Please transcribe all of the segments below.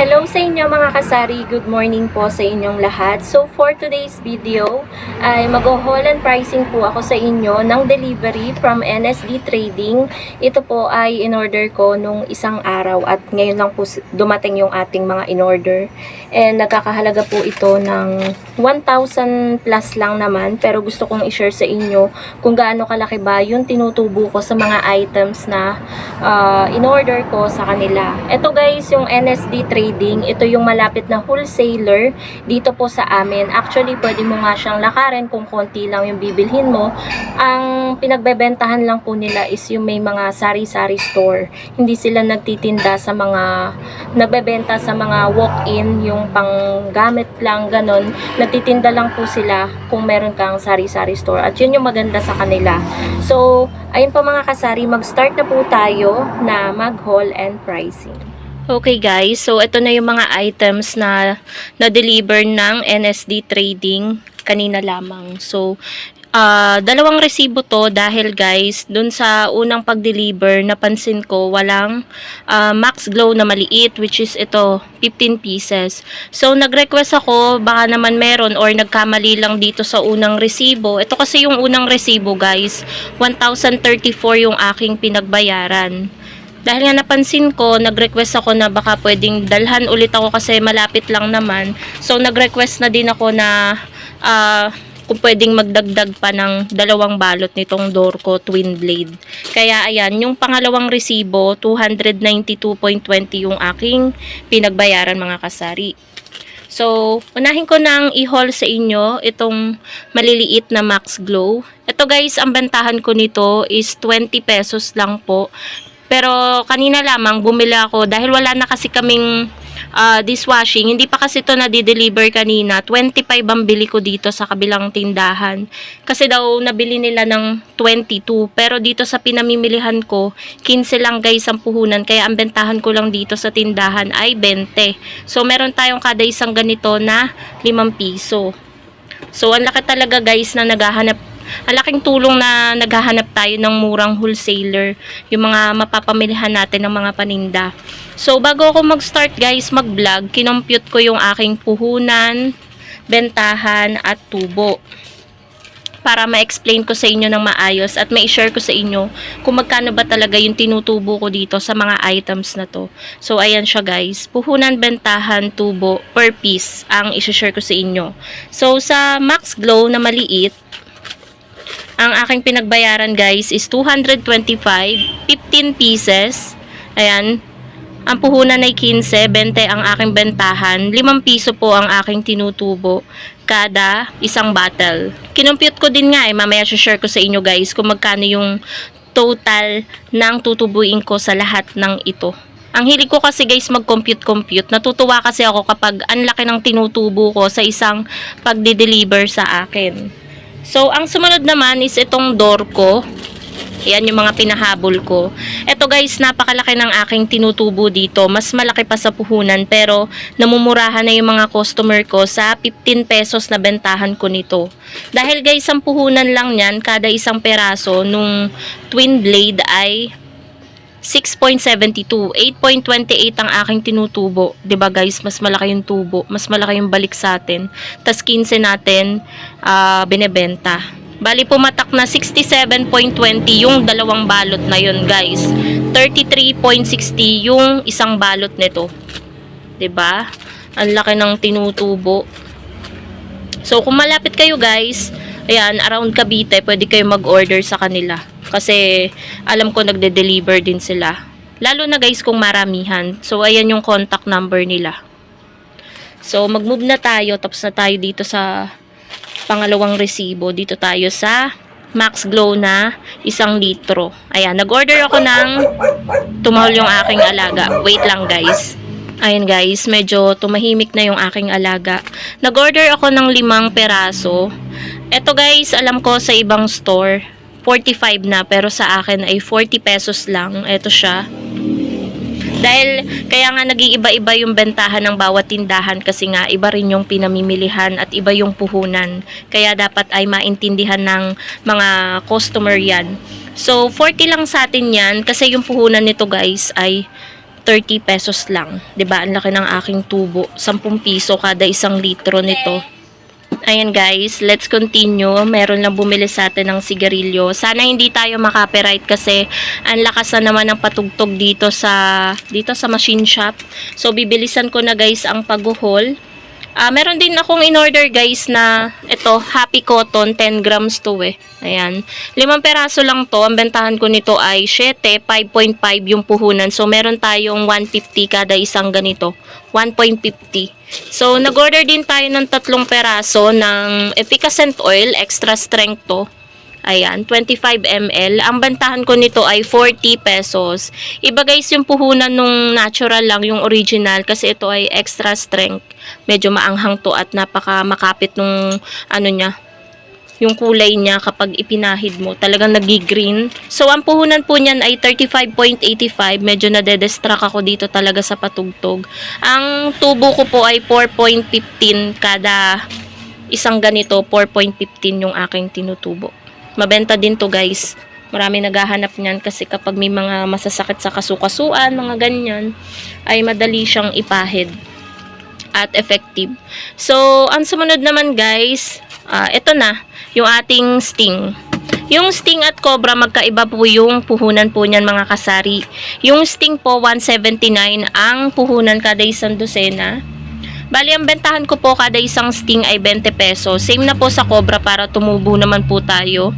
Hello sa inyo mga kasari, good morning po sa inyong lahat. So for today's video ay mag-haul and pricing po ako sa inyo ng delivery from NSD Trading. Ito po ay in-order ko nung isang araw at ngayon lang po dumating yung ating mga in-order. And nagkakahalaga po ito ng 1,000 plus lang naman, pero gusto kong i-share sa inyo kung gaano kalaki ba yung tinutubo ko sa mga items na in-order ko sa kanila. Ito guys, yung NSD Trading, ito yung malapit na wholesaler dito po sa amin. Actually, pwede mo nga siyang lakarin kung konti lang yung bibilhin mo. Ang pinagbebentahan lang po nila is yung may mga sari-sari store. Hindi sila nagtitinda sa mga, nagbebenta sa mga walk-in, yung panggamit lang, ganon. Nagtitinda lang po sila kung meron kang sari-sari store. At yun yung maganda sa kanila. So, ayun po mga kasari, mag-start na po tayo na mag-haul and pricing. Okay guys, so ito na yung mga items na na-deliver ng NSD Trading kanina lamang. So, dalawang resibo to dahil guys, dun sa unang pag-deliver, napansin ko walang Max Glow na maliit, which is ito, 15 pieces. So, nag-request ako, baka naman meron or nagkamali lang dito sa unang resibo. Ito kasi yung unang resibo guys, 1,034 yung aking pinagbayaran. Dahil nga napansin ko, nag-request ako na baka pwedeng dalhan ulit ako kasi malapit lang naman. So, nag-request na din ako na kung pwedeng magdagdag pa ng dalawang balot nitong Dorco Twin Blade. Kaya ayan, yung pangalawang resibo, 292.20 yung aking pinagbayaran mga kasari. So, unahin ko nang i-haul sa inyo itong maliliit na Max Glow. Ito guys, ang bentahan ko nito is 20 pesos lang po. Pero kanina lamang bumili ako dahil wala na kasi kaming dishwashing. Hindi pa kasi ito na-deliver kanina. 25 ang bili ko dito sa kabilang tindahan. Kasi daw nabili nila ng 22. Pero dito sa pinamimilihan ko, 15 lang guys ang puhunan. Kaya ang bentahan ko lang dito sa tindahan ay 20. So meron tayong kada isang ganito na 5 piso. So ang laki talaga guys na naghahanap. Ang laking tulong na naghahanap tayo ng murang wholesaler, yung mga mapapamilihan natin ng mga paninda. So, bago ako mag-start guys, mag-vlog, kinompute ko yung aking puhunan, bentahan, at tubo. Para ma-explain ko sa inyo ng maayos at ma-share ko sa inyo kung magkano ba talaga yung tinutubo ko dito sa mga items na to. So, ayan siya guys. Puhunan, bentahan, tubo, per piece ang i-share ko sa inyo. So, sa Max Glow na maliit, ang aking pinagbayaran guys is 225, 15 pieces. Ayan. Ang puhunan ay 15, 20 ang aking bentahan. 5 piso po ang aking tinutubo kada isang bottle. Kinompute ko din nga mamaya share ko sa inyo guys kung magkano yung total ng tutubuin ko sa lahat ng ito. Ang hilig ko kasi guys mag-compute. Natutuwa kasi ako kapag ang laki ng tinutubo ko sa isang pagde-deliver sa akin. So, ang sumunod naman is itong Dorco. Ayan yung mga pinahabol ko. Ito guys, napakalaki ng aking tinutubo dito. Mas malaki pa sa puhunan pero namumurahan na yung mga customer ko sa 15 pesos na bentahan ko nito. Dahil guys, ang puhunan lang yan, kada isang peraso nung Twin Blade ay 6.72, 8.28 ang aking tinutubo. 'Di ba guys, mas malaki yung tubo, mas malaki yung balik sa atin. Tas 15 natin binebenta. Bali pumatak na 67.20 yung dalawang balot na yun guys. 33.60 yung isang balot nito. 'Di ba? Ang laki ng tinutubo. So kung malapit kayo guys, ayan, around Cavite, pwede kayo mag-order sa kanila. Kasi alam ko nagde-deliver din sila. Lalo na guys kung maramihan. So ayan yung contact number nila. So mag-move na tayo. Tapos na tayo dito sa pangalawang resibo. Dito tayo sa Max Glow na 1 litro. Ayan, nag-order ako ng tumahol yung aking alaga. Wait lang guys. Ayan guys, medyo tumahimik na yung aking alaga. Nag-order ako ng 5 peraso. Ito guys, alam ko sa ibang store 45 na, pero sa akin ay 40 pesos lang. Ito siya. Dahil kaya nga nag-iiba-iba yung bentahan ng bawat tindahan kasi nga iba rin yung pinamimilihan at iba yung puhunan. Kaya dapat ay maintindihan ng mga customer yan. So 40 lang sa atin yan kasi yung puhunan nito guys ay 30 pesos lang. 'Di ba? Ang laki ng aking tubo. 10 piso kada 1 litro nito. Ayan guys, let's continue. Meron lang bumili sa atin ng sigarilyo. Sana hindi tayo makapiright kasi ang lakas na naman ng patugtog dito sa machine shop. So bibilisan ko na guys ang pag-haul. Meron din akong in-order guys na ito, Happy Cotton, 10 grams to eh. Ayan. 5 peraso lang to. Ang bentahan ko nito ay 7, 5.5 yung puhunan. So, meron tayong 150 kada isang ganito. 1.50. So, nag-order din tayo ng 3 peraso ng efficacent oil, extra strength to. Ayan, 25 ml. Ang bantahan ko nito ay 40 pesos. Iba guys yung puhunan nung natural lang, yung original, kasi ito ay extra strength. Medyo maanghang to at napaka makapit nung ano niya, yung kulay niya kapag ipinahid mo. Talagang nagi-green. So, ang puhunan po niyan ay 35.85. Medyo nade-distract ako dito talaga sa patugtog. Ang tubo ko po ay 4.15 kada isang ganito. 4.15 yung aking tinutubo. Mabenta din to guys. Marami naghahanap niyan kasi kapag may mga masasakit sa kasukasuan, mga ganyan, ay madali siyang ipahid at effective. So, ang sumunod naman guys, ito na, yung ating sting. Yung sting at cobra, magkaiba po yung puhunan po niyan mga kasari. Yung sting po, 179 ang puhunan kada isang dosena. Bali, ang bentahan ko po kada isang sting ay 20 pesos. Same na po sa cobra para tumubo naman po tayo.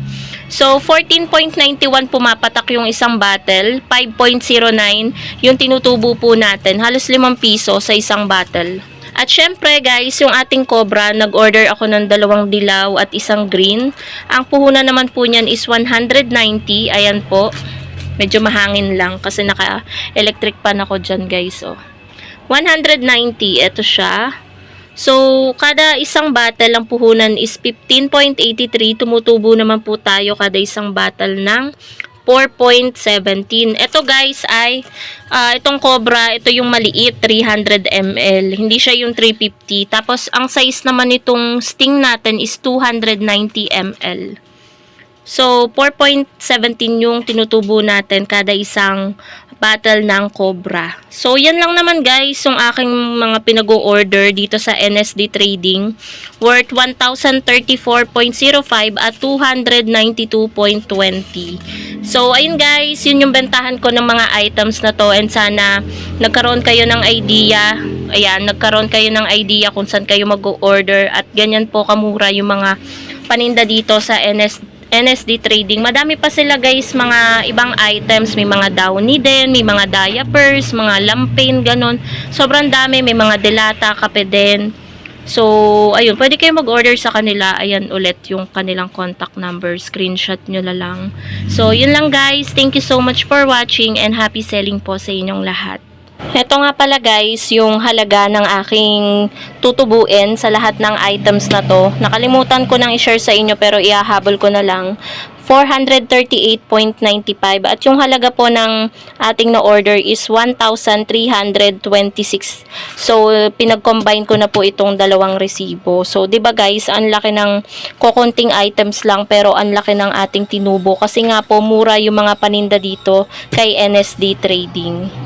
So, 14.91 pumapatak yung isang bottle. 5.09 yung tinutubo po natin. Halos 5 piso sa isang bottle. At syempre guys, yung ating cobra, nag-order ako ng 2 dilaw at 1 green. Ang puhunan naman po niyan is 190. Ayan po. Medyo mahangin lang kasi naka-electric pan ako dyan guys. Oh. 190, ito siya. So, kada isang bottle ang puhunan is 15.83. Tumutubo naman po tayo kada isang bottle ng 4.17. Ito guys ay, itong cobra, ito yung maliit, 300 ml. Hindi siya yung 350. Tapos, ang size naman nitong sting natin is 290 ml. So, 4.17 yung tinutubo natin kada isang bottle ng cobra. So, yan lang naman guys yung aking mga pinag-o-order dito sa NSD Trading. Worth 1,034.05 at 292.20. So, ayun guys, yun yung bentahan ko ng mga items na to and sana nagkaroon kayo ng idea. Ayan, nagkaroon kayo ng idea kung saan kayo mag-o-order at ganyan po kamura yung mga paninda dito sa NSD Trading. Madami pa sila guys, mga ibang items. May mga downy din, may mga diapers, mga lampin, ganon. Sobrang dami. May mga delata, kape din. So, ayun. Pwede kayo mag-order sa kanila. Ayan ulit yung kanilang contact number. Screenshot nyo na lang. So, yun lang guys. Thank you so much for watching and happy selling po sa inyong lahat. Ito nga pala guys, yung halaga ng aking tutubuin sa lahat ng items na to. Nakalimutan ko nang i-share sa inyo pero iahabol ko na lang. 438.95 at yung halaga po ng ating na-order is 1,326. So, pinag-combine ko na po itong dalawang resibo. So, 'di ba guys, ang laki ng kokonting items lang pero ang laki ng ating tinubo kasi nga po mura yung mga paninda dito kay NSD Trading.